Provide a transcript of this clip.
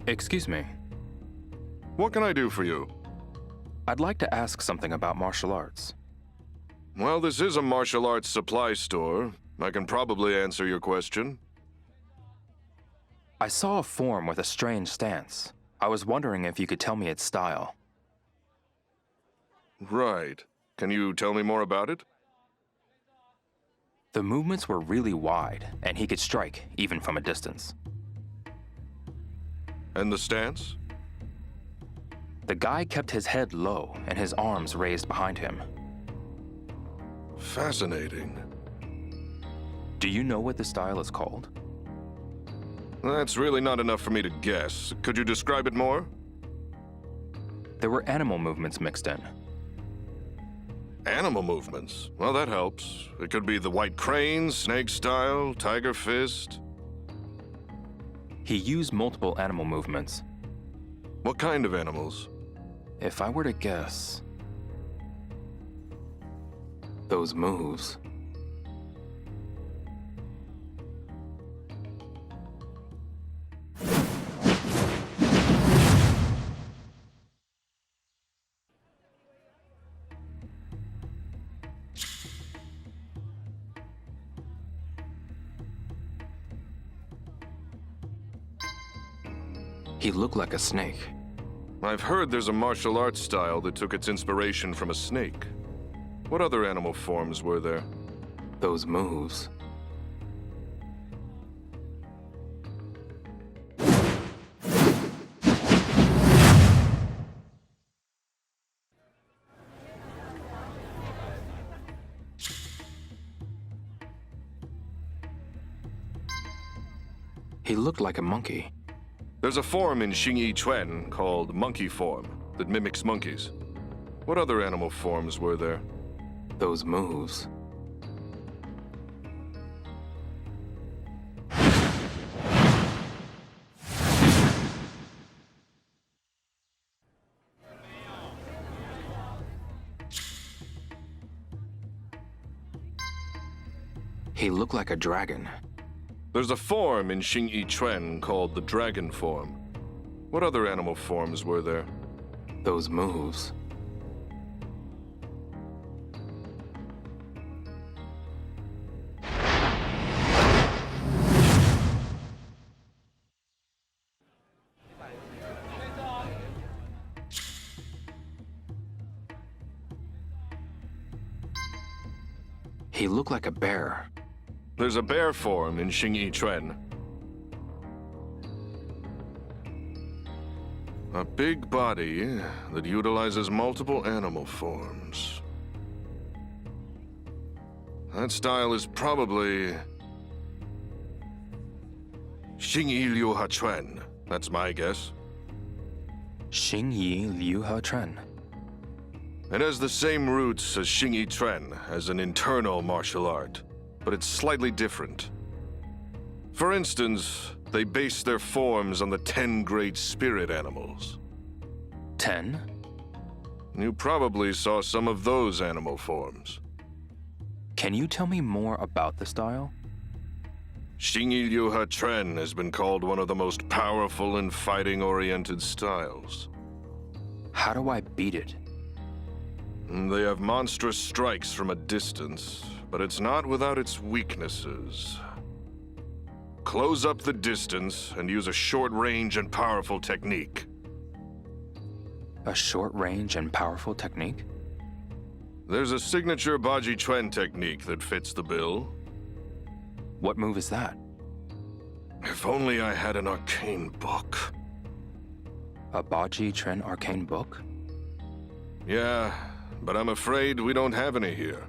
Excuse me. What can I do for you? I'd like to ask something about martial arts. Well, this is a martial arts supply store. I can probably answer your question. I saw a form with a strange stance. I was wondering if you could tell me its style. Right. Can you tell me more about it? The movements were really wide, and he could strike even from a distance. And the stance? The guy kept his head low and his arms raised behind him. Fascinating. Do you know what the style is called? That's really not enough for me to guess. Could you describe it more? There were animal movements mixed in. Animal movements? Well, that helps. It could be the white crane, snake style, tiger fist. He used multiple animal movements. What kind of animals? If I were to guess, those moves. He looked like a snake. I've heard there's a martial arts style that took its inspiration from a snake. What other animal forms were there? Those moves. He looked like a monkey. There's a form in Xingyi Quan called monkey form that mimics monkeys. What other animal forms were there? Those moves. He looked like a dragon. There's a form in Xingyi Quan called the dragon form. What other animal forms were there? Those moves. He looked like a bear. There's a bear form in Xingyi Quan. A big body that utilizes multiple animal forms. That style is probably Xingyi Liu Chuan. That's my guess. Xingyi Liu Chuan. It has the same roots as Xingyi Quan as an internal martial art, but it's slightly different. For instance, they base their forms on the 10 great spirit animals. 10? You probably saw some of those animal forms. Can you tell me more about the style? Xingyi Liu Chuan has been called one of the most powerful and fighting-oriented styles. How do I beat it? They have monstrous strikes from a distance, but it's not without its weaknesses. Close up the distance and use a short-range and powerful technique. A short-range and powerful technique? There's a signature Baji Chuan technique that fits the bill. What move is that? If only I had an arcane book. A Baji Chuan arcane book? Yeah, but I'm afraid we don't have any here.